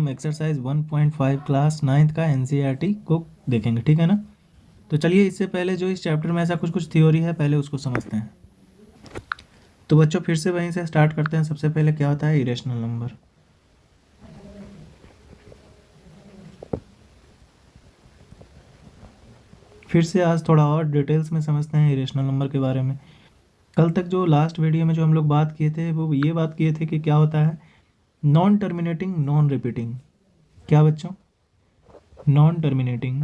हम exercise 1.5 class 9th का NCERT को देखेंगे, ठीक है ना। तो चलिए इससे पहले जो इस चैप्टर में ऐसा कुछ कुछ थ्योरी है पहले उसको समझते हैं। तो बच्चों फिर से वहीं से स्टार्ट करते हैं। सबसे पहले क्या होता है इरेशनल नंबर। फिर से आज थोड़ा और डिटेल्स में समझते हैं इरेशनल नंबर के बारे में। कल तक जो लास्ट वीडियो में जो हम लोग बात किए थे वो ये बात किए थे कि क्या होता है नॉन टर्मिनेटिंग नॉन रिपीटिंग। क्या बच्चों? Non terminating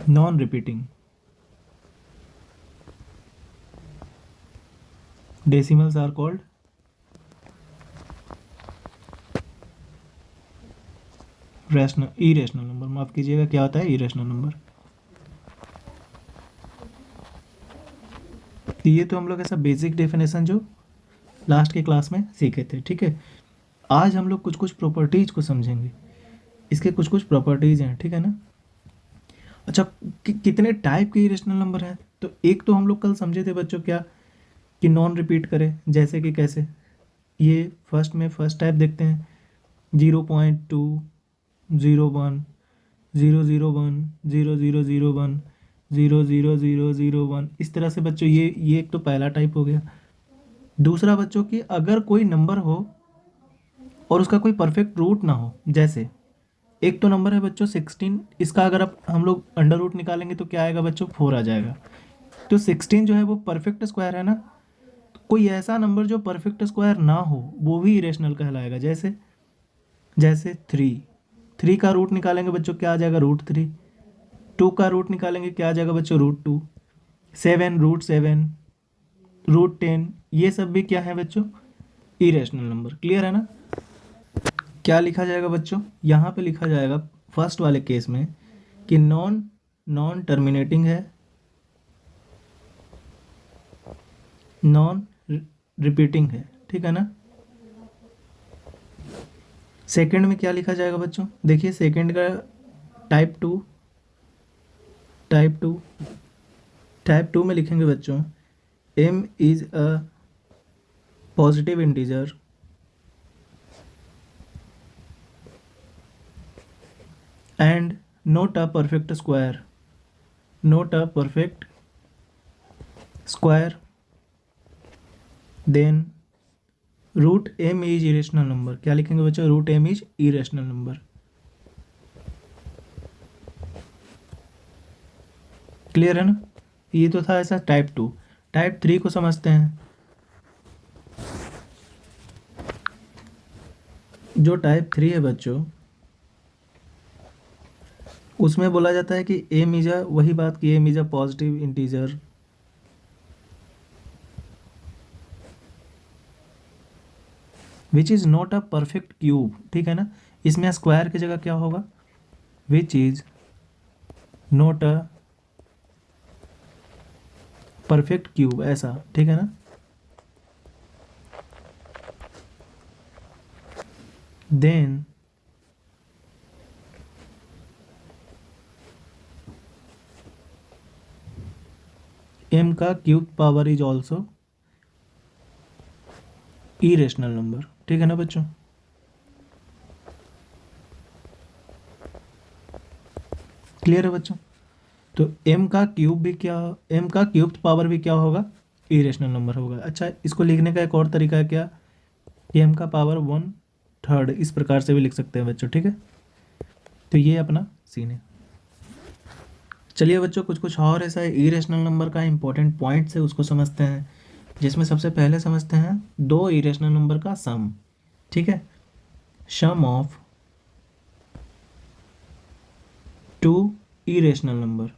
non repeating decimals are called rational irrational number. माफ कीजिएगा, क्या होता है इरेशनल नंबर। तो ये तो हम लोग ऐसा बेसिक डेफिनेशन जो लास्ट के क्लास में सीखे थे, ठीक है। आज हम लोग कुछ कुछ प्रॉपर्टीज को समझेंगे। इसके कुछ कुछ प्रॉपर्टीज हैं, ठीक है ना। अच्छा, कितने टाइप के इरेशनल नंबर हैं? तो एक तो हम लोग कल समझे थे बच्चों क्या कि नॉन रिपीट करें, जैसे कि कैसे। ये फर्स्ट टाइप देखते हैं 0.2 0 1 0 0 1 0 0 0 1 0 0 0 0 1। इस तरह से बच्चों ये एक तो पहला टाइप हो गया। दूसरा बच्चों कि अगर कोई नंबर हो और उसका कोई परफेक्ट रूट ना हो, जैसे एक तो नंबर है बच्चों 16, इसका अगर आप हम लोग अंडर रूट निकालेंगे तो क्या आएगा बच्चों 4 आ जाएगा। तो 16 जो है वो परफेक्ट स्क्वायर है ना। कोई ऐसा नंबर जो परफेक्ट स्क्वायर ना हो वो भी इरेशनल कहलाएगा। जैसे जैसे 3 का रूट निकालेंगे बच्चों क्या आ जाएगा √3। 2 का रूट निकालेंगे क्या आ जाएगा बच्चों √2। 7 √7 √10 ये सब भी क्या है बच्चों इरेशनल नंबर। क्लियर है ना। क्या लिखा जाएगा बच्चों? यहाँ पे लिखा जाएगा फर्स्ट वाले केस में कि नॉन टर्मिनेटिंग है, नॉन रिपीटिंग है, ठीक है ना। सेकंड में क्या लिखा जाएगा बच्चों? देखिए सेकंड का टाइप टू में लिखेंगे बच्चों m is a positive integer and not a perfect square then √m is irrational number। क्या लिखेंगे बच्चों? √m is irrational number। Clear है ना। ये तो था ऐसा टाइप 2। टाइप 3 को समझते हैं। जो टाइप 3 है बच्चों उसमें बोला जाता है कि m इज अ, वही बात कि m is a positive integer which is not a perfect cube, ठीक है ना। इसमें स्क्वायर की जगह क्या होगा? Which is not a perfect cube, ऐसा, ठीक है ना। देन m का cube power is also irrational number, ठीक है ना बच्चों। क्लियर है बच्चों। तो m का क्यूब पावर भी क्या होगा? इरेशनल नंबर होगा। अच्छा, इसको लिखने का एक और तरीका है क्या कि m का पावर 1/3 इस प्रकार से भी लिख सकते हैं बच्चों, ठीक है। तो ये अपना सीन है। चलिए बच्चों कुछ कुछ और ऐसा इरेशनल नंबर का इंपॉर्टेंट पॉइंट्स है उसको समझते हैं, जिसमें सबसे पहले समझते हैं दो इरेशनल नंबर का सम, ठीक है। सम ऑफ 2 इरेशनल नंबर।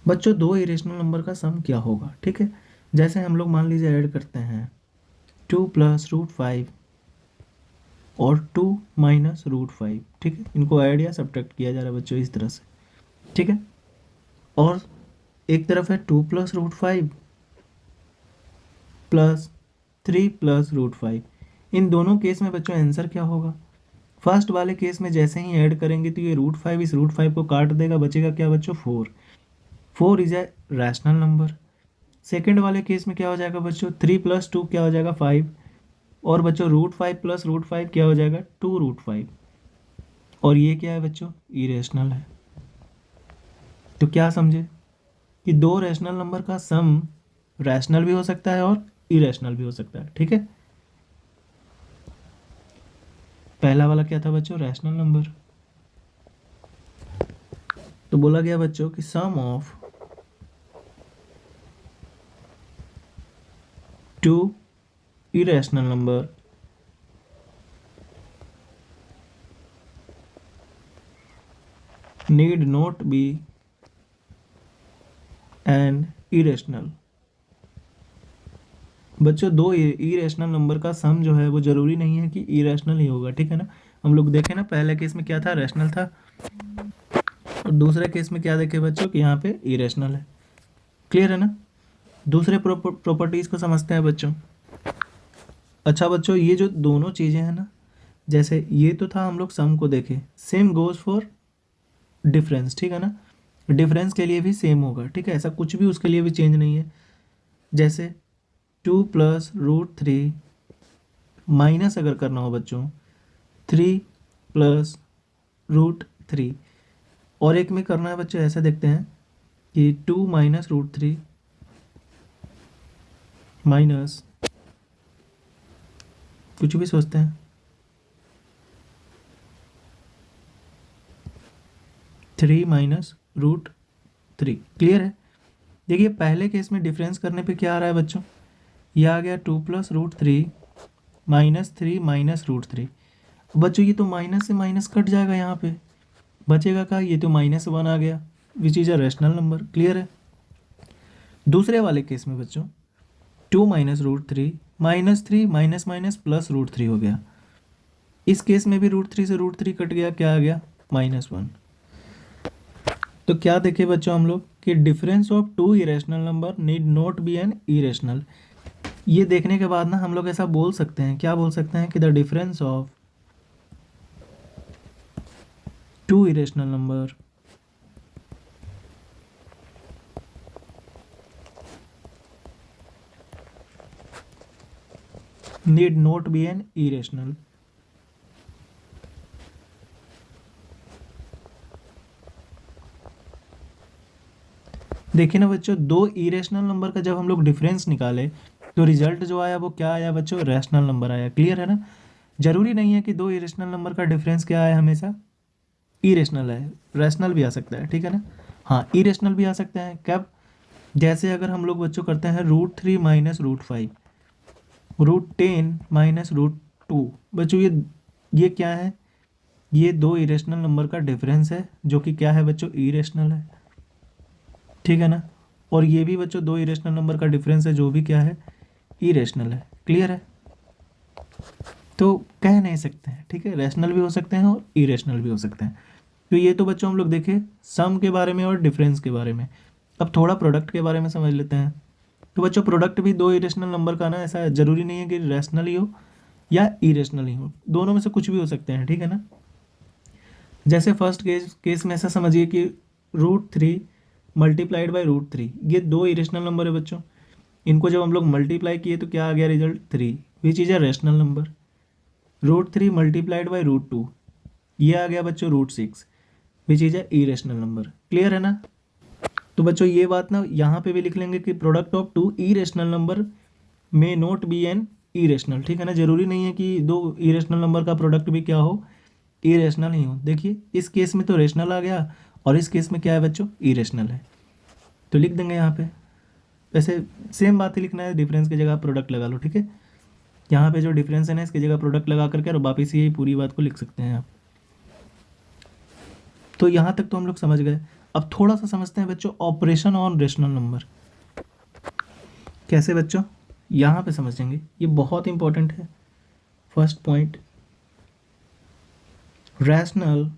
बच्चों दो इरेशनल नंबर का सम क्या होगा, ठीक है। जैसे हम लोग मान लीजिए ऐड करते हैं 2 + √5 और 2 - √5, ठीक है। इनको ऐड या सब्ट्रैक्ट किया जा रहा है बच्चों इस तरह से, ठीक है। और एक तरफ है 2 + √5 प्लस 3 + √5। इन दोनों केस में बच्चों आंसर क्या होगा? फर्स्ट वाले केस में जैसे ही ऐड करेंगे तो ये √5 इस √5 को काट देगा, बचेगा क्या बच्चों 4। 4 is a rational number. Second वाले केस में क्या हो जाएगा बच्चों, 3 + 2 क्या हो जाएगा 5, और बच्चों √5 + √5 क्या हो जाएगा 2√5, और ये क्या है बच्चों, इरेशनल है। तो क्या समझे कि दो रैशनल नंबर का सम रैशनल भी हो सकता है और इरेशनल भी हो सकता है, ठीक है। पहला वाला क्या था बच्चों, रैशनल नंबर। तो बोला गया बच्चों कि sum of two irrational number need not be an irrational। बच्चों दो इरेशनल नंबर का सम जो है वो ज़रूरी नहीं है कि इरेशनल ही होगा, ठीक है ना। हम लोग देखें ना, पहले केस में क्या था, रैशनल था, और दूसरे केस में क्या देखे बच्चों कि यहाँ पे इरेशनल है। क्लियर है ना। दूसरे प्रॉपर्टीज़ को समझते हैं बच्चों। अच्छा बच्चों, ये जो दोनों चीज़ें हैं ना, जैसे ये तो था हम लोग सम को देखे, सेम गोज़ फॉर डिफरेंस, ठीक है ना। डिफरेंस के लिए भी सेम होगा, ठीक है, ऐसा कुछ भी उसके लिए भी चेंज नहीं है। जैसे 2 + √3 माइनस अगर करना हो बच्चों 3 + √3, और एक में करना है बच्चों ऐसा देखते हैं कि 2 - √3 माइनस कुछ भी सोचते हैं 3 - √3। क्लियर है। देखिए पहले केस में डिफरेंस करने पे क्या आ रहा है बच्चों, ये आ गया 2 + √3 -3 - √3। बच्चों ये तो माइनस से माइनस कट जाएगा, यहाँ पे बचेगा का, ये तो -1 आ गया which is a rational number. Clear है। दूसरे वाले केस में बच्चों 2 - √3 -3 माइनस माइनस प्लस √3 हो गया। इस केस में भी √3 से √3 कट गया, क्या आ गया -1। तो क्या देखे बच्चों हम लोग कि difference of two irrational number need not be an irrational. ये देखने के बाद ना हम लोग ऐसा बोल सकते हैं, क्या बोल सकते हैं कि the difference of two irrational number need not be an irrational. देखिए ना बच्चों, दो इरेशनल नंबर का जब हम लोग डिफरेंस निकाले तो रिजल्ट जो आया वो क्या आया बच्चों, रैशनल नंबर आया। क्लियर है ना। जरूरी नहीं है कि दो इरेशनल नंबर का डिफरेंस क्या आए हमेशा इरेशनल है, रैशनल भी आ सकता है, ठीक है ना। हाँ इरेशनल भी आ सकते हैं, कब, जैसे अगर हम लोग बच्चों करते हैं √3 - √5, √10 - √2। बच्चों ये क्या है, ये दो इरेशनल नंबर का डिफरेंस है जो कि क्या है बच्चों, इरेशनल है, ठीक है ना। और ये भी बच्चों दो इरेशनल नंबर का डिफरेंस है जो भी क्या है, इरेशनल है। क्लियर है। तो कह नहीं सकते हैं, ठीक है, रैशनल भी हो सकते हैं और इरेशनल भी हो सकते हैं। तो ये तो बच्चों हम लोग देखे सम के बारे में और डिफरेंस के बारे में। अब थोड़ा प्रोडक्ट के बारे में समझ लेते हैं। तो बच्चों प्रोडक्ट भी दो इरेशनल नंबर का ना, ऐसा ज़रूरी नहीं है कि रैशनल ही हो या इरेशनल ही हो, दोनों में से कुछ भी हो सकते हैं, ठीक है ना। जैसे फर्स्ट केस में ऐसा समझिए कि √3 × √3, ये दो इरेशनल नंबर है बच्चों। इनको जब हम लोग मल्टीप्लाई किए तो क्या आ गया result 3 which is a rational number. √3 × √2, ये आ गया बच्चों √6 which is a irrational number. Clear है ना। तो बच्चों ये बात ना यहाँ पे भी लिख लेंगे कि product of two irrational number may not be an irrational, ठीक है ना। जरूरी नहीं है कि दो इरेशनल नंबर का प्रोडक्ट भी क्या हो, इरेशनल ही हो। देखिए इस केस में तो रेशनल आ गया और इस केस में क्या है बच्चों, इरेशनल है, तो लिख देंगे यहाँ पे। वैसे सेम बात ही लिखना है, डिफरेंस की जगह प्रोडक्ट लगा लो, ठीक है। यहाँ पे जो डिफरेंस है ना इसकी जगह प्रोडक्ट लगा करके और वापिस यही पूरी बात को लिख सकते हैं आप। तो यहाँ तक तो हम लोग समझ गए। अब थोड़ा सा समझते हैं बच्चों ऑपरेशन ऑन रेशनल नंबर। कैसे बच्चों, यहाँ पे समझेंगे, ये बहुत इंपॉर्टेंट है। फर्स्ट पॉइंट, रैशनल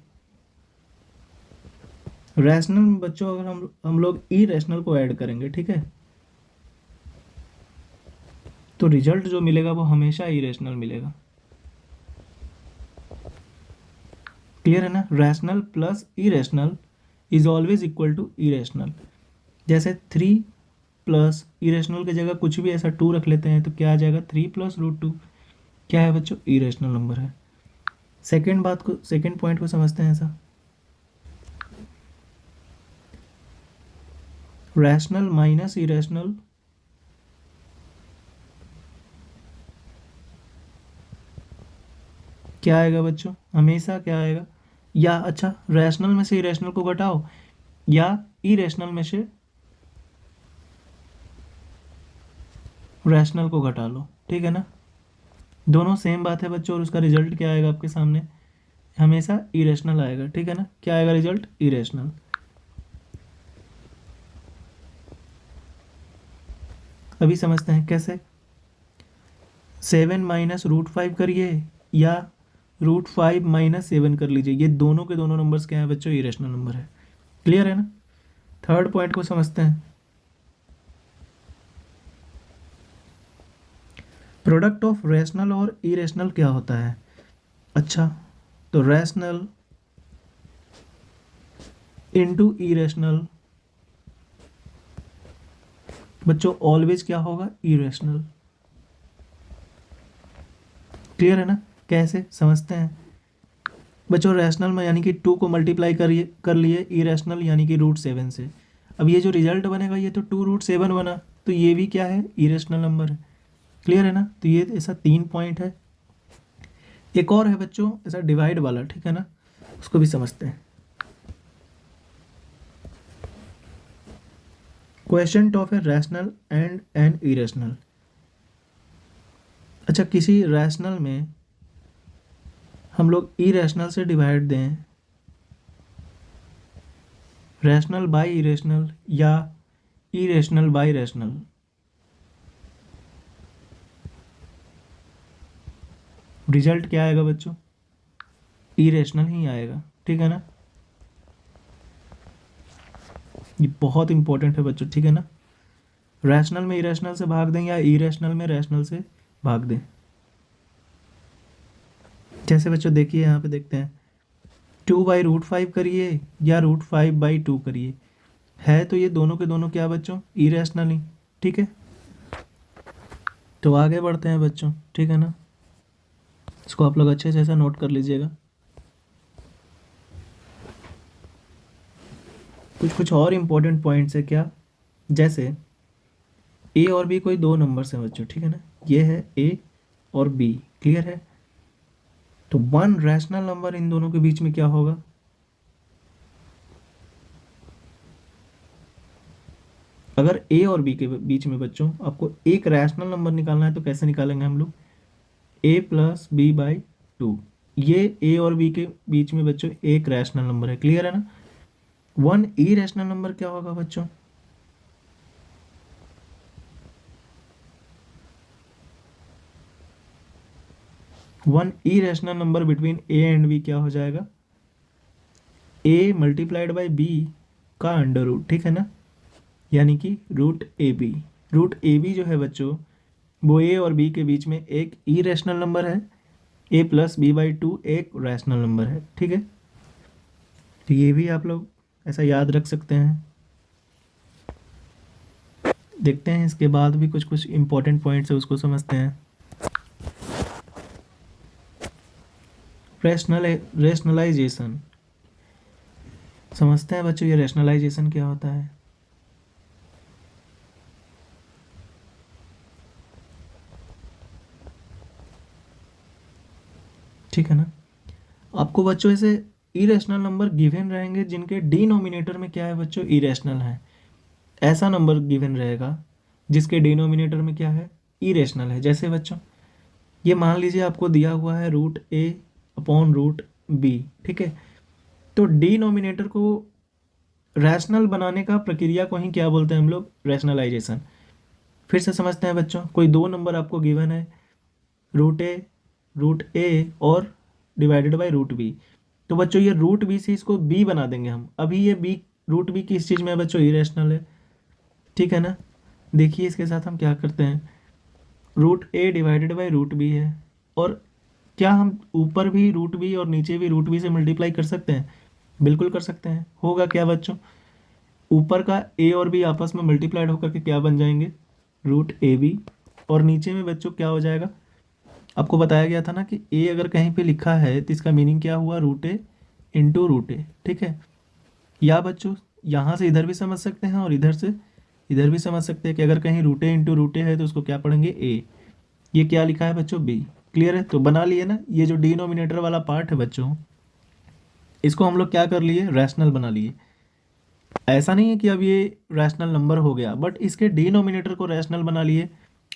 में बच्चों अगर हम लोग इरेशनल को ऐड करेंगे, ठीक है, तो रिजल्ट जो मिलेगा वो हमेशा इरेशनल मिलेगा। क्लियर है ना। Rational plus irrational is always equal to irrational. जैसे 3 प्लस इरेशनल की जगह कुछ भी ऐसा 2 रख लेते हैं तो क्या आ जाएगा, 3 प्लस रूट 2 क्या है बच्चों, इरेशनल नंबर है। सेकेंड पॉइंट को समझते हैं ऐसा, रैशनल माइनस इरेशनल क्या आएगा बच्चों, हमेशा क्या आएगा, या अच्छा रैशनल में से इरेशनल को घटाओ या इरेशनल में से रैशनल को घटा लो, ठीक है ना, दोनों सेम बात है बच्चों, और उसका रिजल्ट क्या आएगा आपके सामने, हमेशा इरेशनल आएगा, ठीक है ना, क्या आएगा रिजल्ट, इरेशनल। अभी समझते हैं कैसे, 7 माइनस रूट 5 करिए या रूट 5 माइनस 7 कर लीजिए, ये दोनों के दोनों नंबर्स क्या हैं बच्चों, इरेशनल नंबर है। क्लियर है ना। थर्ड पॉइंट को समझते हैं, प्रोडक्ट ऑफ रैशनल और इरेशनल क्या होता है। अच्छा, तो रैशनल इनटू इरेशनल बच्चों ऑलवेज क्या होगा, इरेशनल। क्लियर है ना, कैसे समझते हैं बच्चों, रैशनल में यानी कि 2 को मल्टीप्लाई कर लिए इरेशनल यानी कि रूट 7 से, अब ये जो रिजल्ट बनेगा ये तो 2√7 बना, तो ये भी क्या है, इरेशनल नंबर है। क्लियर है ना, तो ये ऐसा 3 पॉइंट है। एक और है बच्चों ऐसा डिवाइड वाला, ठीक है ना, उसको भी समझते हैं। Question of a rational and N irrational. अच्छा, किसी रैशनल में हम लोग इरेशनल से डिवाइड दें, रैशनल बाय इरेशनल या इरेशनल बाय रैशनल, रिजल्ट क्या आएगा बच्चों, इरेशनल ही आएगा, ठीक है ना, ये बहुत इंपॉर्टेंट है बच्चों, ठीक है ना, रैशनल में इरेशनल से भाग दें या इरेशनल में रैशनल से भाग दें। जैसे बच्चों देखिए यहाँ पे देखते हैं, 2/√5 करिए या √5/2 करिए, है तो ये दोनों के दोनों क्या बच्चों, इरेशनल ही, ठीक है। तो आगे बढ़ते हैं बच्चों, ठीक है ना, इसको आप लोग अच्छे से ऐसा नोट कर लीजिएगा। कुछ और इम्पोर्टेंट पॉइंट्स है क्या, जैसे ए और बी कोई दो नंबर्स हैं बच्चों, ठीक है ना, ये है ए और बी, क्लियर है, तो वन रैशनल नंबर इन दोनों के बीच में क्या होगा, अगर ए और बी के बीच में बच्चों आपको एक रैशनल नंबर निकालना है तो कैसे निकालेंगे हम लोग, a+b/2, ये ए और बी के बीच में बच्चों एक रैशनल नंबर है, क्लियर है ना। वन इरेशनल नंबर क्या होगा बच्चों, one irrational number between a and b क्या हो जाएगा, a मल्टीप्लाइड बाई बी का अंडर रूट, ठीक है ना, यानी कि √ab। √ab जो है बच्चों वो ए और बी के बीच में एक इरेशनल नंबर है, a+b/2 एक रैशनल नंबर है, ठीक है, तो ये भी आप लोग ऐसा याद रख सकते हैं। देखते हैं इसके बाद भी कुछ कुछ इंपॉर्टेंट पॉइंट्स है उसको समझते हैं। रेशनलाइजेशन समझते हैं बच्चों, ये रेशनलाइजेशन क्या होता है। ठीक है ना, आपको बच्चों ऐसे इरेशनल नंबर गिवन रहेंगे जिनके डिनोमिनेटर में क्या है बच्चों, इरेशनल है, ऐसा नंबर गिवन रहेगा जिसके डिनोमिनेटर में क्या है, इरेशनल है। जैसे बच्चों ये मान लीजिए आपको दिया हुआ है √a/√b, ठीक है, तो डिनोमिनेटर को रैशनल बनाने का प्रक्रिया को ही क्या बोलते हैं हम लोग, रैशनलाइजेशन। फिर से समझते हैं बच्चों, कोई दो नंबर आपको गिवन है, √a और डिवाइडेड बाई √b, तो बच्चों ये √b से इसको b बना देंगे हम, अभी ये b √b किस चीज़ में है बच्चों, इरेशनल है, ठीक है ना। देखिए इसके साथ हम क्या करते हैं, √a डिवाइडेड बाई √b है, और क्या हम ऊपर भी √b और नीचे भी √b से मल्टीप्लाई कर सकते हैं, बिल्कुल कर सकते हैं। होगा क्या बच्चों, ऊपर का ए और बी आपस में मल्टीप्लाइड होकर के क्या बन जाएंगे, रूट ए बी। और नीचे में बच्चों क्या हो जाएगा, आपको बताया गया था ना कि ए अगर कहीं पे लिखा है तो इसका मीनिंग क्या हुआ, रूट ए इंटू रूट ए, ठीक है। या बच्चों यहाँ से इधर भी समझ सकते हैं और इधर से इधर भी समझ सकते हैं कि अगर कहीं रूट ए इंटू रूट ए है तो उसको क्या पढ़ेंगे, ए। ये क्या लिखा है बच्चों, बी। क्लियर है, तो बना लिए ना। ये जो डिनोमिनेटर वाला पार्ट है बच्चों, इसको हम लोग क्या कर लिए, रैशनल बना लिए। ऐसा नहीं है कि अब ये रैशनल नंबर हो गया, बट इसके डिनोमिनेटर को रैशनल बना लिए,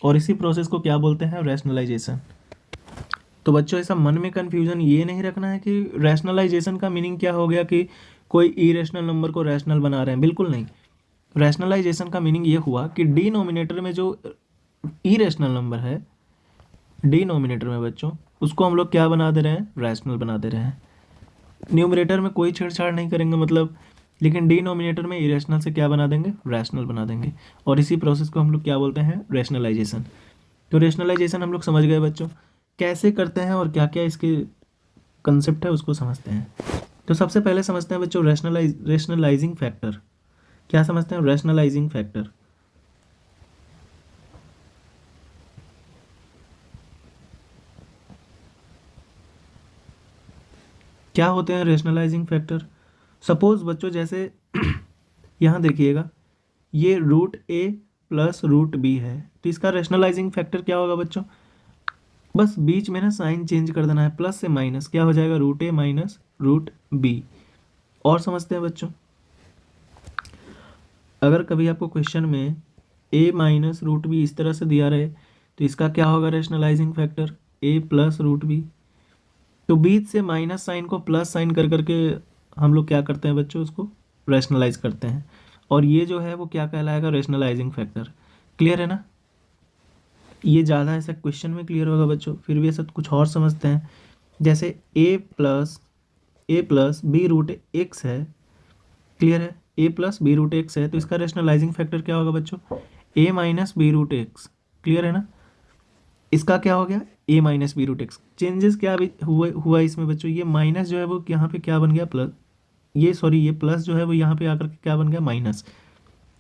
और इसी प्रोसेस को क्या बोलते हैं, रैशनलाइजेशन। तो बच्चों ऐसा मन में कन्फ्यूजन ये नहीं रखना है कि रैशनलाइजेशन का मीनिंग क्या हो गया कि कोई इरेशनल नंबर को रैशनल बना रहे हैं, बिल्कुल नहीं। रैशनलाइजेशन का मीनिंग ये हुआ कि डिनोमिनेटर में जो इरेशनल नंबर है, डिनोमिनेटर में बच्चों, उसको हम लोग क्या बना दे रहे हैं, रैशनल बना दे रहे हैं। न्यूमरेटर में कोई छेड़छाड़ नहीं करेंगे मतलब, लेकिन डिनोमिनेटर में इरेशनल से क्या बना देंगे, रैशनल बना देंगे। और इसी प्रोसेस को हम लोग क्या बोलते हैं, रैशनलाइजेशन। तो रैशनलाइजेशन हम लोग समझ गए बच्चों, कैसे करते हैं और क्या क्या इसके कंसेप्ट है उसको समझते हैं। तो सबसे पहले समझते हैं बच्चों रैशनलाइजिंग फैक्टर। क्या समझते हैं, रैशनलाइजिंग फैक्टर। क्या होते हैं रैशनलाइजिंग फैक्टर। सपोज बच्चों जैसे यहाँ देखिएगा, ये रूट ए प्लस रूट बी है, तो इसका रैशनलाइजिंग फैक्टर क्या होगा बच्चों, बस बीच में ना साइन चेंज कर देना है, प्लस से माइनस, क्या हो जाएगा, रूट ए माइनस रूट बी। और समझते हैं बच्चों, अगर कभी आपको क्वेश्चन में ए माइनस रूट बी इस तरह से दिया रहे तो इसका क्या होगा रैशनलाइजिंग फैक्टर, ए प्लस रूट बी। तो बीच से माइनस साइन को प्लस साइन कर करके हम लोग क्या करते हैं बच्चों, उसको रैशनलाइज करते हैं, और ये जो है वो क्या कहलाएगा, रैशनलाइजिंग फैक्टर। क्लियर है ना। ये ज़्यादा ऐसा क्वेश्चन में क्लियर होगा बच्चों, फिर भी ऐसा कुछ और समझते हैं। जैसे A plus B root x है, क्लियर है, A plus B root x है, तो इसका रैशनलाइजिंग फैक्टर क्या होगा बच्चों, A minus B root x. Clear है ना। इसका क्या हो गया, A minus B root x. Changes क्या भी हुआ इसमें बच्चों, ये माइनस जो है वो यहाँ पे क्या बन गया, प्लस। ये प्लस जो है वो यहाँ पे आकर के क्या बन गया, माइनस।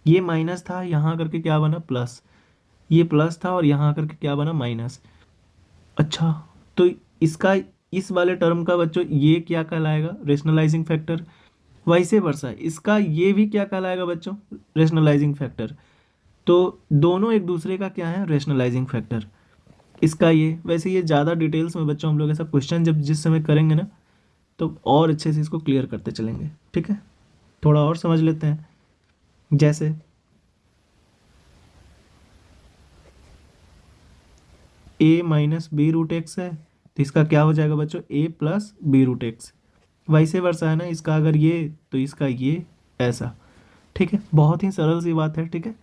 ये माइनस था, यहाँ आकर के क्या बना, प्लस। ये प्लस था और यहाँ आकर के क्या बना, माइनस। अच्छा, तो इसका इस वाले टर्म का बच्चों ये क्या कहलाएगा, रैशनलाइजिंग फैक्टर। वैसे वर्सा इसका ये भी क्या कहलाएगा बच्चों, रैशनलाइजिंग फैक्टर। तो दोनों एक दूसरे का क्या है, रैशनलाइजिंग फैक्टर। इसका ये, वैसे ये ज़्यादा डिटेल्स में बच्चों हम लोग ऐसा क्वेश्चन जब जिस समय करेंगे ना, तो और अच्छे से इसको क्लियर करते चलेंगे, ठीक है। थोड़ा और समझ लेते हैं। जैसे ए माइनस बी रूट एक्स है, तो इसका क्या हो जाएगा बच्चों, ए प्लस बी रूट एक्स। वैसे वर्सा है ना, इसका अगर ये तो इसका ये, ऐसा। ठीक है, बहुत ही सरल सी बात है, ठीक है।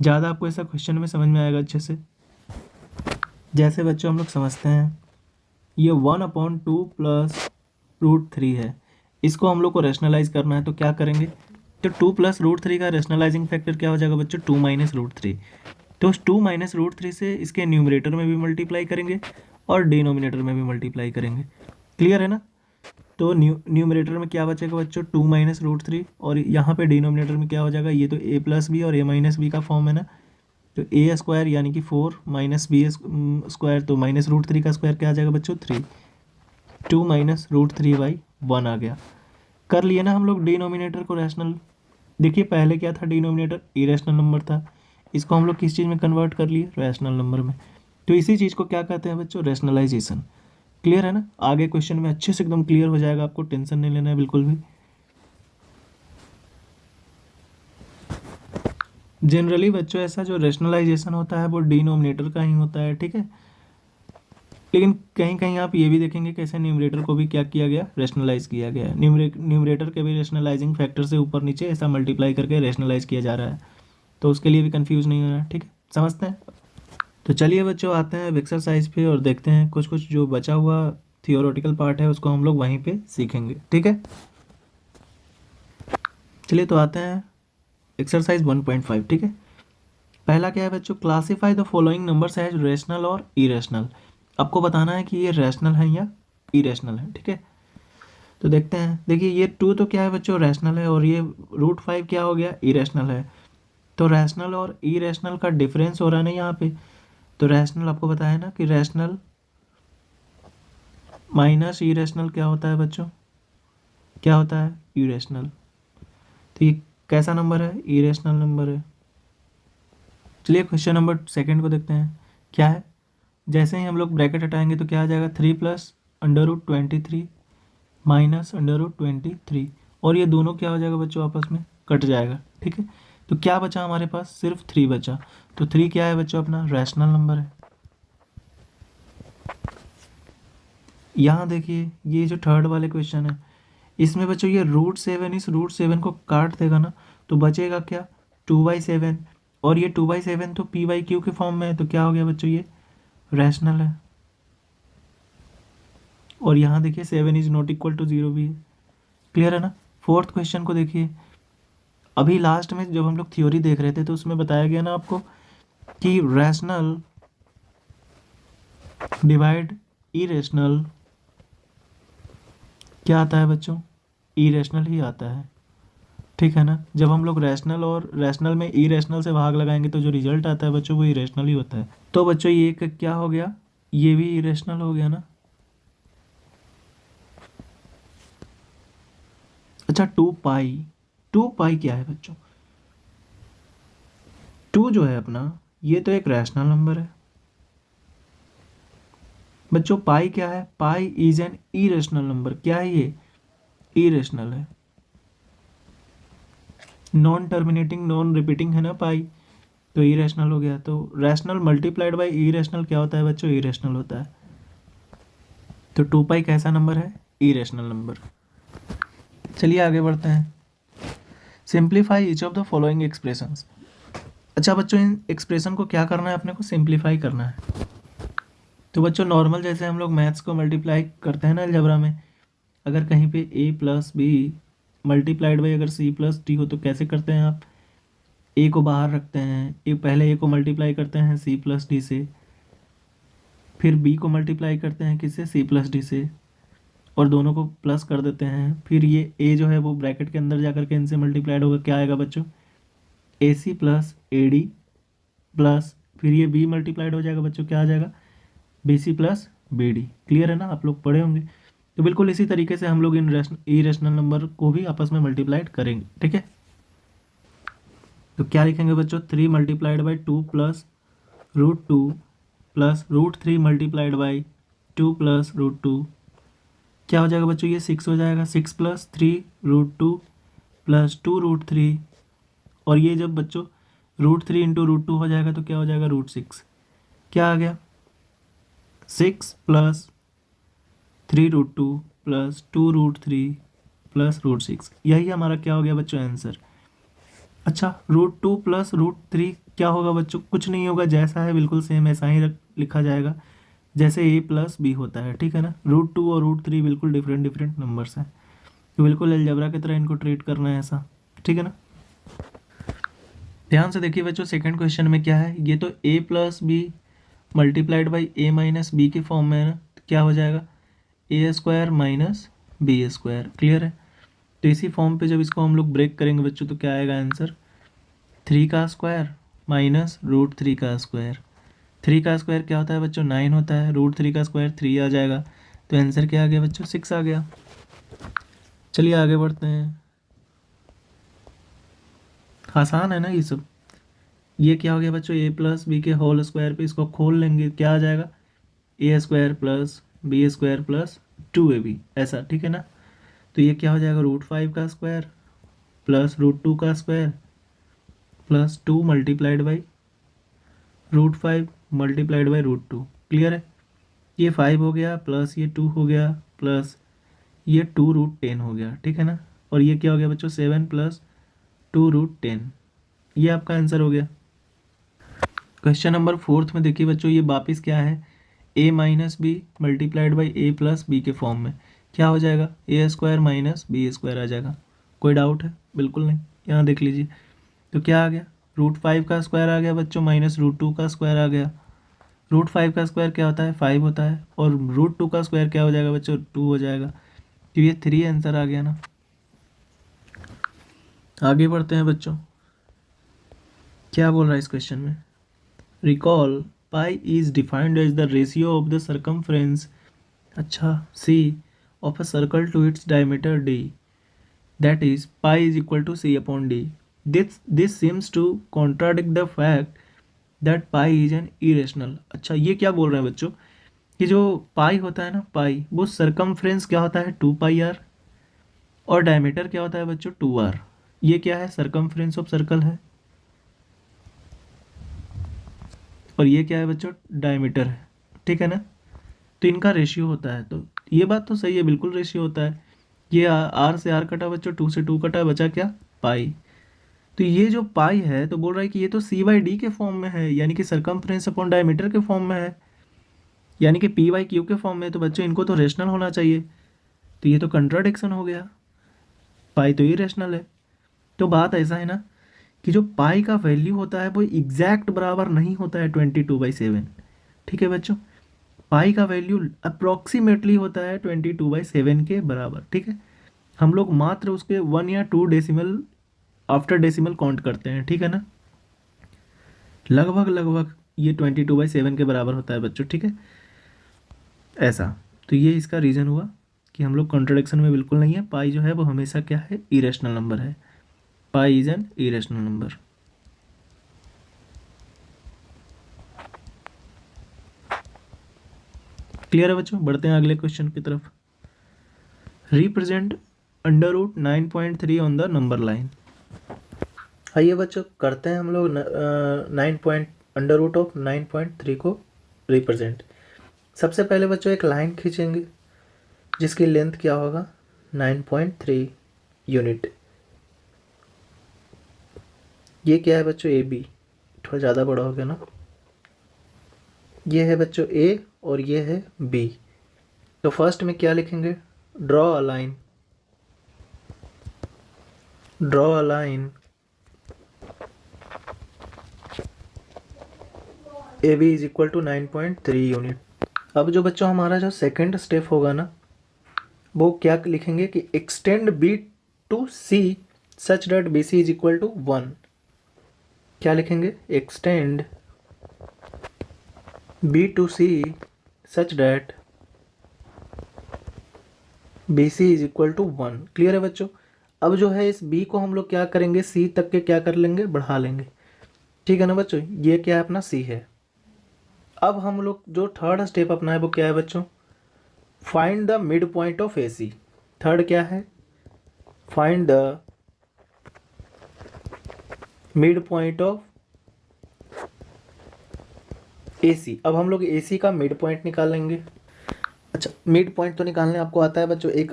ज़्यादा आपको ऐसा क्वेश्चन में समझ में आएगा अच्छे से। जैसे बच्चों हम लोग समझते हैं, ये 1/2 प्लस रूट 3 है, इसको हम लोग को रैशनलाइज करना है, तो क्या करेंगे, तो 2 प्लस रूट 3 का रैशनलाइजिंग फैक्टर क्या हो जाएगा बच्चों, 2 माइनस रूट 3। तो उस 2 माइनस रूट 3 से इसके न्यूमरेटर में भी मल्टीप्लाई करेंगे और डिनोमिनेटर में भी मल्टीप्लाई करेंगे। क्लियर है ना। तो न्यूमरेटर में क्या बचेगा बच्चों, 2 माइनस रूट 3, और यहाँ पे डिनोमिनेटर में क्या हो जाएगा, ये तो ए प्लस बी और ए माइनस बी का फॉर्म है ना, तो ए स्क्वायर यानी कि 4 माइनस बी स्क्वायर, तो माइनस रूट 3 का स्क्वायर क्या आ जाएगा बच्चों, 3। 2 माइनस रूट 3/1 आ गया। कर लिए ना हम लोग डिनोमिनेटर को रैशनल। देखिए पहले क्या था, डिनोमिनेटर इरेशनल नंबर था, इसको हम लोग किस चीज़ में कन्वर्ट कर लिए, रैशनल नंबर में। तो इसी चीज़ को क्या कहते हैं बच्चों, रैशनलाइजेशन। क्लियर है ना। आगे क्वेश्चन में अच्छे से एकदम क्लियर हो जाएगा, आपको टेंशन नहीं लेना है बिल्कुल भी। जनरली बच्चों ऐसा जो रैशनलाइजेशन होता है वो डिनोमिनेटर का ही होता है, ठीक है। लेकिन कहीं कहीं आप ये भी देखेंगे कैसे न्यूमरेटर को भी क्या किया गया, रैशनलाइज किया गया। न्यूमरेटर के भी रैशनलाइजिंग फैक्टर से ऊपर नीचे ऐसा मल्टीप्लाई करके रैशनलाइज किया जा रहा है, तो उसके लिए भी कंफ्यूज नहीं होना, ठीक है, समझते हैं। तो चलिए बच्चों आते हैं एक्सरसाइज पे और देखते हैं कुछ कुछ जो बचा हुआ थियोरेटिकल पार्ट है उसको हम लोग वहीं पे सीखेंगे, ठीक है। चलिए तो आते हैं एक्सरसाइज 1.5, ठीक है। पहला क्या है बच्चों, classify the following numbers as rational और इरेशनल। आपको बताना है कि ये रैशनल है या इरेशनल है, ठीक है। तो देखते हैं, देखिए ये 2 तो क्या है बच्चों, रैशनल है, और ये √5 क्या हो गया, इरेशनल है। तो रैशनल और इरेशनल का डिफरेंस हो रहा है ना यहाँ पे। तो रैशनल आपको बताया ना कि रैशनल माइनस इरेशनल क्या होता है बच्चों, क्या होता है, इरेशनल। तो ये कैसा नंबर है, इरेशनल नंबर है। चलिए क्वेश्चन नंबर सेकंड को देखते हैं, क्या है। जैसे ही हम लोग ब्रैकेट हटाएंगे तो क्या आ जाएगा, 3 प्लस √23 माइनस √23, और ये दोनों क्या हो जाएगा बच्चों, आपस में कट जाएगा, ठीक है। तो क्या बचा हमारे पास, सिर्फ 3 बचा। तो 3 क्या है बच्चों, अपना रैशनल नंबर है। यहाँ देखिए ये जो थर्ड वाले क्वेश्चन है, इसमें बच्चों ये √7 इस √7 को काट देगा ना, तो बचेगा क्या, 2/7, और ये 2/7 तो p/q के फॉर्म में है, तो क्या हो गया बच्चों, ये रैशनल है। और यहाँ देखिए 7 इज नॉट इक्वल टू 0 भी है, क्लियर है ना। फोर्थ क्वेश्चन को देखिए, अभी लास्ट में जब हम लोग थ्योरी देख रहे थे तो उसमें बताया गया ना आपको कि रैशनल डिवाइड इरेशनल क्या आता है बच्चों, इरेशनल ही आता है, ठीक है ना। जब हम लोग रैशनल और रैशनल में इरेशनल से भाग लगाएंगे तो जो रिजल्ट आता है बच्चों वो इरेशनल ही होता है। तो बच्चों ये क्या हो गया, ये भी इरेशनल हो गया ना। अच्छा 2 पाई क्या है बच्चों, 2 जो है अपना, ये तो एक रैशनल नंबर है बच्चों। पाई क्या है, pi is an irrational number, क्या है ये, इरेशनल है, नॉन टर्मिनेटिंग नॉन रिपीटिंग है ना पाई, तो इरेशनल हो गया। तो रैशनल मल्टीप्लाइड बाय इरेशनल क्या होता है बच्चों, इरेशनल होता है। तो 2 पाई कैसा नंबर है, इरेशनल नंबर। चलिए आगे बढ़ते हैं, simplify each of the following expressions. अच्छा बच्चों इन एक्सप्रेशन को क्या करना है, अपने को सिंप्लीफाई करना है। तो बच्चों नॉर्मल जैसे हम लोग मैथ्स को मल्टीप्लाई करते हैं ना अलजेब्रा में, अगर कहीं पे a plus b multiplied by अगर c प्लस डी हो तो कैसे करते हैं आप, a को बाहर रखते हैं, पहले a को मल्टीप्लाई करते हैं c प्लस डी से, फिर b को मल्टीप्लाई करते हैं किससे, c प्लस डी से, और दोनों को प्लस कर देते हैं। फिर ये a जो है वो ब्रैकेट के अंदर जाकर के इनसे मल्टीप्लाइड होगा, क्या आएगा बच्चों, AC प्लस AD प्लस, फिर ये b मल्टीप्लाइड हो जाएगा बच्चों, क्या आ जाएगा, BC प्लस BD। क्लियर है ना, आप लोग पढ़े होंगे। तो बिल्कुल इसी तरीके से हम लोग इन इरेशनल नंबर को भी आपस में मल्टीप्लाइड करेंगे, ठीक है। तो क्या लिखेंगे बच्चों, 3 multiplied by 2 plus √2 plus √3 multiplied by 2 plus √2, क्या हो जाएगा बच्चों, ये 6 हो जाएगा, 6 प्लस 3 √2 प्लस 2 √3, और ये जब बच्चों √3 इंटू √2 हो जाएगा तो क्या हो जाएगा, √6, क्या आ गया, 6 प्लस 3√2 प्लस 2√3 प्लस √6, यही हमारा क्या हो गया बच्चों, आंसर। अच्छा √2 प्लस √3 क्या होगा बच्चों, कुछ नहीं होगा, जैसा है बिल्कुल सेम ऐसा ही लिखा जाएगा जैसे a प्लस बी होता है, ठीक है ना। √2 और √3 बिल्कुल डिफरेंट डिफरेंट नंबर्स हैं, तो बिल्कुल अलजेब्रा की तरह इनको ट्रीट करना है ऐसा, ठीक है ना। ध्यान से देखिए बच्चों सेकंड क्वेश्चन में क्या है, ये तो a plus b multiplied by a minus b के फॉर्म में है ना, तो क्या हो जाएगा, a² माइनस b², क्लियर है। तो इसी फॉर्म पे जब इसको हम लोग ब्रेक करेंगे बच्चों तो क्या आएगा आंसर, 3 का स्क्वायर माइनस √3 का स्क्वायर। 3 का स्क्वायर क्या होता है बच्चों, 9 होता है, √3 का स्क्वायर 3 आ जाएगा, तो आंसर क्या आ गया बच्चों, 6 आ गया। चलिए आगे बढ़ते हैं, आसान है ना ये सब। ये क्या हो गया बच्चों, a प्लस बी के होल स्क्वायर पे इसको खोल लेंगे, क्या आ जाएगा, a² plus b² plus 2ab, ऐसा, ठीक है ना। तो ये क्या हो जाएगा, √5 का स्क्वायर प्लस √2 का square plus 2 multiplied by √5 multiplied by √2, clear है। ये 5 हो गया प्लस ये 2 हो गया प्लस ये 2√10 हो गया, ठीक है ना। और ये क्या हो गया बच्चों, 7 प्लस 2√10, ये आपका आंसर हो गया। क्वेश्चन नंबर फोर्थ में देखिए बच्चों, ये वापिस क्या है, a minus b multiplied by a plus b के फॉर्म में, क्या हो जाएगा, a² माइनस b² आ जाएगा। कोई डाउट है, बिल्कुल नहीं, यहाँ देख लीजिए। तो क्या आ गया, √5 का स्क्वायर आ गया बच्चों माइनस √2 का स्क्वायर आ गया। √5 का स्क्वायर क्या होता है, 5 होता है, और √2 का स्क्वायर क्या हो जाएगा बच्चों, 2 हो जाएगा। तो ये 3 आंसर आ गया ना। आगे बढ़ते हैं बच्चों, क्या बोल रहा है इस क्वेश्चन में। Recall pi is defined as the ratio of the circumference, अच्छा, C of a circle to its diameter D, that is pi is equal to C upon D. This seems to contradict the fact that pi is an irrational. अच्छा, ये क्या बोल रहे हैं बच्चों कि जो पाई होता है ना, पाई वो सरकमफ्रेंस क्या होता है 2 पाई आर, और डायमीटर क्या होता है बच्चों 2 आर। ये क्या है, सरकमफ्रेंस ऑफ सर्कल है, और ये क्या है बच्चों, डायमीटर है, ठीक है ना। तो इनका रेशियो होता है, तो ये बात तो सही है, बिल्कुल रेशियो होता है। ये आर से आर कटा बच्चों, 2 से 2 कटा, बचा क्या, पाई। तो ये जो पाई है तो बोल रहा है कि ये तो सी बाई डी के फॉर्म में है, यानी कि सरकमफ्रेंस अपॉन डायमीटर के फॉर्म में है, यानी कि पी बाई क्यू के फॉर्म में है, तो बच्चों इनको तो रेशनल होना चाहिए। तो ये तो कंट्राडिक्शन हो गया, पाई तो इरेशनल है। तो बात ऐसा है ना कि जो पाई का वैल्यू होता है वो एग्जैक्ट बराबर नहीं होता है 22/7, ठीक है बच्चों। पाई का वैल्यू अप्रॉक्सीमेटली होता है 22/7 के बराबर, ठीक है। हम लोग मात्र उसके 1 या 2 डेसिमल आफ्टर डेसिमल काउंट करते हैं, ठीक है ना। लगभग लगभग ये 22/7 के बराबर होता है बच्चों, ठीक है, ऐसा। तो ये इसका रीज़न हुआ कि हम लोग कॉन्ट्रडिक्शन में बिल्कुल नहीं है। पाई जो है वो हमेशा क्या है, इरेशनल नंबर है। Pi is an irrational number. Clear है बच्चों, बढ़ते हैं अगले क्वेश्चन की तरफ। Represent under root 9.3 on the number line. आइए बच्चों करते हैं हम लोग 9.√9.3 को रिप्रेजेंट। सबसे पहले बच्चों एक लाइन खींचेंगे जिसकी लेंथ क्या होगा, 9.3 यूनिट। ये क्या है बच्चों, ए बी, थोड़ा ज़्यादा बड़ा हो गया ना। ये है बच्चों ए और ये है बी। तो फर्स्ट में क्या लिखेंगे, draw a line, draw a line A B is equal to 9.3 unit. अब जो बच्चों हमारा जो सेकेंड स्टेप होगा ना, वो क्या लिखेंगे कि extend B to C such that B C is equal to 1। क्या लिखेंगे, extend B to C such that B C is equal to 1। Clear है बच्चों। अब जो है इस बी को हम लोग क्या करेंगे, सी तक के क्या कर लेंगे, बढ़ा लेंगे, ठीक है ना बच्चों। ये क्या है, अपना सी है। अब हम लोग जो थर्ड स्टेप अपना है वो क्या है बच्चों, find the mid point of A C. Third क्या है, find the mid point of A C. अब हम लोग ए सी का मिड पॉइंट निकालेंगे। अच्छा, मिड पॉइंट तो निकालने आपको आता है बच्चों। एक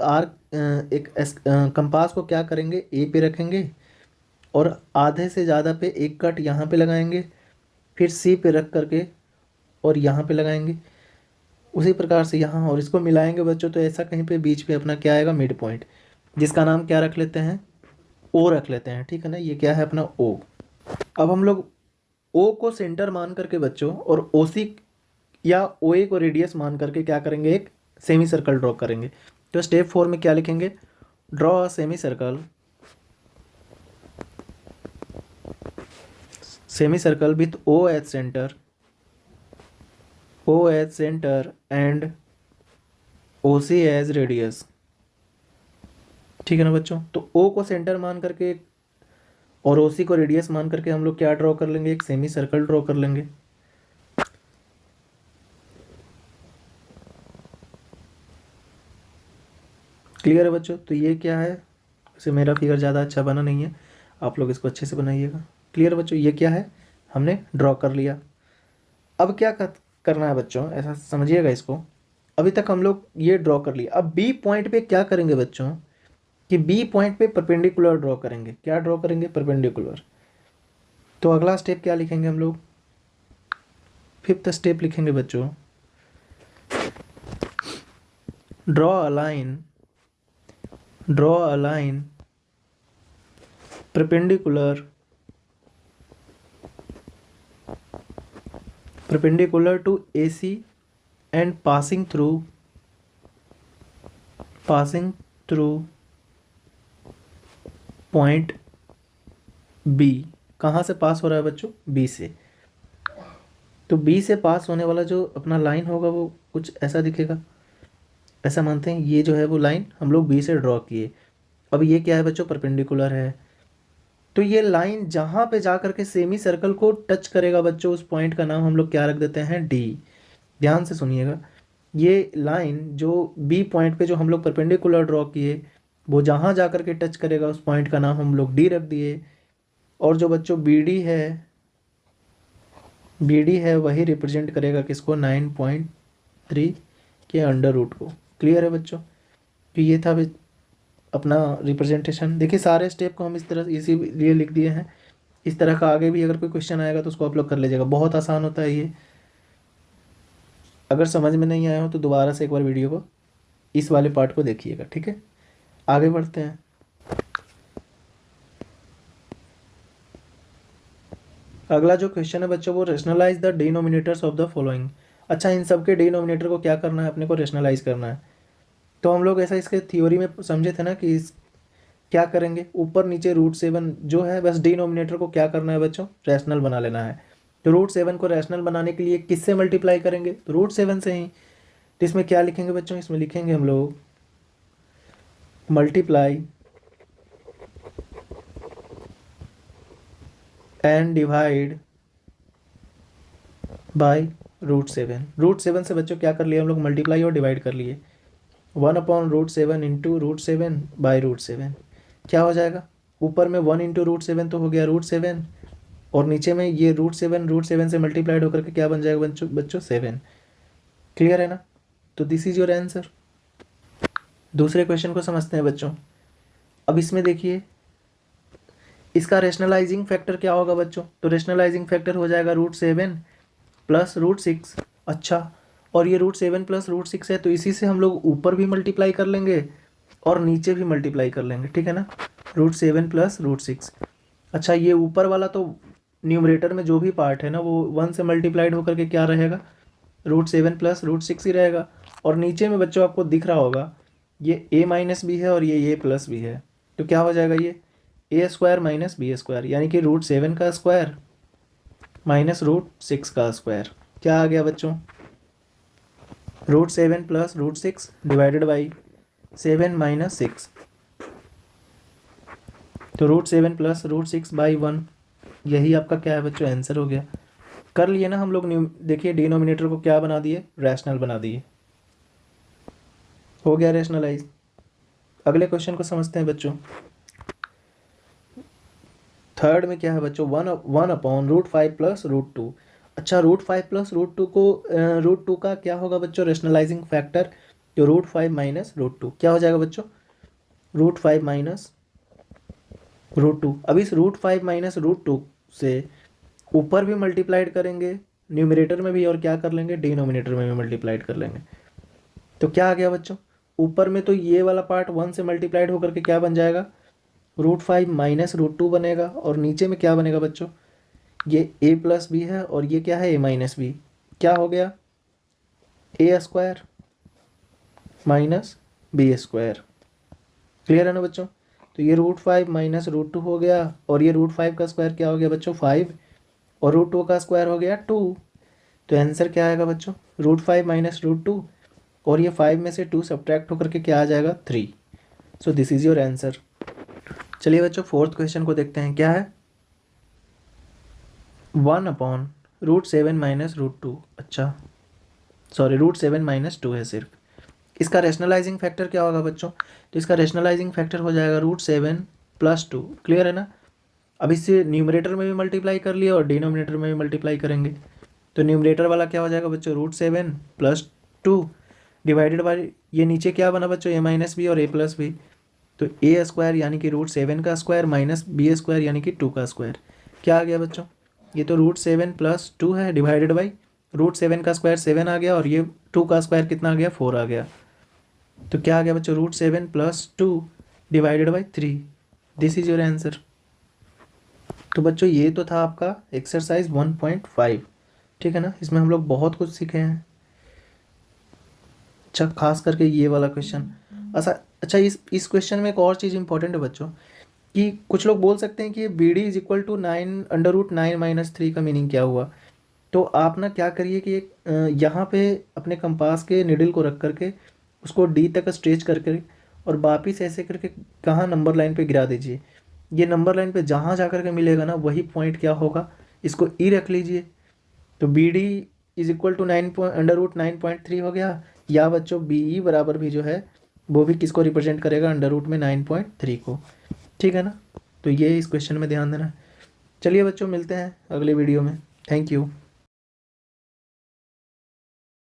कंपास को क्या करेंगे, ए पे रखेंगे और आधे से ज़्यादा पे एक कट यहाँ पे लगाएंगे, फिर सी पे रख करके और यहाँ पे लगाएंगे, उसी प्रकार से यहाँ, और इसको मिलाएंगे बच्चों। तो ऐसा कहीं पे बीच पे अपना क्या आएगा, मिड पॉइंट, जिसका नाम क्या रख लेते हैं, ओ रख लेते हैं, ठीक है ना। ये क्या है अपना ओ। अब हम लोग ओ को सेंटर मान करके बच्चों और ओ सी या ओ ए को रेडियस मान करके क्या करेंगे, एक सेमी सर्कल ड्रॉ करेंगे। तो स्टेप 4 में क्या लिखेंगे, draw a semi circle, semi circle with O as centre, O as centre and O C as radius, ठीक है ना बच्चों। तो ओ को सेंटर मान करके और ओ सी को रेडियस मान करके हम लोग क्या ड्रॉ कर लेंगे, एक सेमी सर्कल ड्रॉ कर लेंगे। क्लियर है बच्चों। तो ये क्या है, वैसे मेरा फिगर ज़्यादा अच्छा बना नहीं है, आप लोग इसको अच्छे से बनाइएगा। क्लियर है बच्चों, ये क्या है, हमने ड्रॉ कर लिया। अब क्या करना है बच्चों, ऐसा समझिएगा इसको। अभी तक हम लोग ये ड्रॉ कर लिया। अब बी पॉइंट पे क्या करेंगे बच्चों, कि बी पॉइंट पे परपेंडिकुलर ड्रॉ करेंगे। क्या ड्रॉ करेंगे, परपेंडिकुलर। तो अगला स्टेप क्या लिखेंगे हम लोग, फिफ्थ स्टेप लिखेंगे बच्चों, draw a line, draw a line perpendicular to AC and passing through point B. कहाँ से पास हो रहा है बच्चों? बी से। तो बी से पास होने वाला जो अपना लाइन होगा वो कुछ ऐसा दिखेगा। ऐसा मानते हैं ये जो है वो लाइन हम लोग बी से ड्रॉ किए। अब ये क्या है बच्चों? परपेंडिकुलर है। तो ये लाइन जहाँ पे जा करके सेमी सर्कल को टच करेगा बच्चों, उस पॉइंट का नाम हम लोग क्या रख देते हैं? डी। ध्यान से सुनिएगा, ये लाइन जो बी पॉइंट पे जो हम लोग परपेंडिकुलर ड्रॉ किए, वो जहाँ जा करके टच करेगा उस पॉइंट का नाम हम लोग डी रख दिए। और जो बच्चों बी डी है वही रिप्रेजेंट करेगा किसको? 9.3 के अंडर रूट को। क्लियर है बच्चों? तो ये था अपना रिप्रेजेंटेशन। देखिए सारे स्टेप को हम इस तरह इसीलिए लिख दिए हैं। इस तरह का आगे भी अगर कोई क्वेश्चन आएगा तो उसको आप लोग कर लीजिएगा, बहुत आसान होता है ये। अगर समझ में नहीं आया हो तो दोबारा से एक बार वीडियो को इस वाले पार्ट को देखिएगा, ठीक है। आगे बढ़ते हैं। अगला जो क्वेश्चन है बच्चों वो rationalise the denominators of the following. अच्छा, इन सब के डिनोमिनेटर को क्या करना है? अपने को रेशनलाइज करना है। तो हम लोग ऐसा इसके थ्योरी में समझे थे ना कि क्या करेंगे, ऊपर नीचे √7 जो है, बस डिनोमिनेटर को क्या करना है बच्चों? रैशनल बना लेना है। तो √7 को रैशनल बनाने के लिए किससे मल्टीप्लाई करेंगे? तो √7 से ही। तो इसमें क्या लिखेंगे बच्चों? इसमें लिखेंगे हम लोग मल्टीप्लाई एंड डिवाइड बाय √7। √7 से बच्चों क्या कर लिया हम लोग? मल्टीप्लाई और डिवाइड कर लिए। 1/√7 इंटू √7 बाई √7 क्या हो जाएगा? ऊपर में 1 इंटू √7 तो हो गया √7, और नीचे में ये √7 से मल्टीप्लाइड होकर के क्या बन जाएगा बच्चों? 7। क्लियर है ना? तो दिस इज योर आंसर। दूसरे क्वेश्चन को समझते हैं बच्चों। अब इसमें देखिए इसका रेशनलाइजिंग फैक्टर क्या होगा बच्चों? तो रेशनलाइजिंग फैक्टर हो जाएगा √7 प्लस √6। अच्छा, और ये √7 प्लस √6 है, तो इसी से हम लोग ऊपर भी मल्टीप्लाई कर लेंगे और नीचे भी मल्टीप्लाई कर लेंगे, ठीक है ना। √7 प्लस √6। अच्छा, ये ऊपर वाला तो न्यूमरेटर में जो भी पार्ट है ना वो 1 से मल्टीप्लाइड होकर के क्या रहेगा? √7 प्लस √6 ही रहेगा। और नीचे में बच्चों आपको दिख रहा होगा ये a माइनस बी है और ये a प्लस बी है। तो क्या हो जाएगा? ये a² माइनस b², यानी कि √7 का स्क्वायर माइनस √6 का स्क्वायर। क्या आ गया बच्चों? √7 प्लस √6 डिवाइडेड बाई 7 माइनस 6। तो √7 प्लस √6 बाई 1, यही आपका क्या है बच्चों? आंसर हो गया। कर लिए ना हम लोग। देखिए डिनोमिनेटर को क्या बना दिए? रैशनल बना दिए। हो गया रैशनलाइज। अगले क्वेश्चन को समझते हैं बच्चों। थर्ड में क्या है बच्चों? 1/√5 प्लस √2। अच्छा, √5 प्लस √2 को √2 का क्या होगा बच्चों? Rationalising factor. तो √5 माइनस √2 क्या हो जाएगा बच्चों? √5 माइनस √2। अब इस √5 माइनस √2 से ऊपर भी मल्टीप्लाइड करेंगे न्यूमरेटर में भी, और क्या कर लेंगे? डिनोमिनेटर में भी मल्टीप्लाइड कर लेंगे। तो क्या आ गया बच्चों? ऊपर में तो ये वाला पार्ट 1 से मल्टीप्लाइड होकर के क्या बन जाएगा? √5 माइनस √2 बनेगा। और नीचे में क्या बनेगा बच्चों? ये a प्लस बी है और ये क्या है? a minus b. क्या हो गया? a² minus b²। क्लियर है ना बच्चों? तो ये √5 माइनस √2 हो गया, और ये √5 का स्क्वायर क्या हो गया बच्चों? 5, और √2 का स्क्वायर हो गया 2। तो आंसर क्या आएगा बच्चों? √5 माइनस √2, और ये 5 में से 2 सब्ट्रैक्ट होकर के क्या आ जाएगा? 3। So this is your answer. चलिए बच्चों फोर्थ क्वेश्चन को देखते हैं। क्या है? 1/√7 माइनस √2। अच्छा सॉरी, √7 माइनस 2 है सिर्फ। इसका रेशनलाइजिंग फैक्टर क्या होगा बच्चों? तो इसका रेशनलाइजिंग फैक्टर हो जाएगा √7 प्लस 2। क्लियर है ना? अब इससे न्यूमरेटर में भी मल्टीप्लाई कर लिया और डिनोमिनेटर में भी मल्टीप्लाई करेंगे। तो न्यूमरेटर वाला क्या हो जाएगा बच्चों? √7 प्लस 2 डिवाइडेड बाई, ये नीचे क्या बना बच्चों? a माइनस बी और a प्लस बी। तो a² यानी कि √7 का स्क्वायर माइनस b² यानी कि 2 का स्क्वायर। क्या आ गया बच्चों? ये तो √7 प्लस 2 है डिवाइडेड बाई √7 का स्क्वायर 7 आ गया, और ये 2 का स्क्वायर कितना आ गया? 4 आ गया। तो क्या आ गया बच्चों? √7 plus 2 divided by 3। This is your answer. तो बच्चों ये तो था आपका एक्सरसाइज 1.5, ठीक है ना। इसमें हम लोग बहुत कुछ सीखे हैं। अच्छा, खास करके ये वाला क्वेश्चन। अच्छा, इस क्वेश्चन में एक और चीज़ इंपॉर्टेंट है बच्चों, कि कुछ लोग बोल सकते हैं कि B D is equal to 9 √9 - 3 का मीनिंग क्या हुआ। तो आप ना क्या करिए कि एक यहाँ पे अपने कंपास के निडल को रख करके उसको डी तक स्ट्रेच करके और वापिस ऐसे करके कहाँ नंबर लाइन पे गिरा दीजिए। ये नंबर लाइन पे जहाँ जा करके मिलेगा ना वही पॉइंट क्या होगा, इसको ई रख लीजिए। तो B D is equal to 9 √9.3 हो गया। या बच्चों बी ई बराबर भी जो है वो भी किसको रिप्रेजेंट करेगा, √9.3 को। ठीक है ना। तो ये इस क्वेश्चन में ध्यान देना है। चलिए बच्चों, मिलते हैं अगले वीडियो में। Thank you.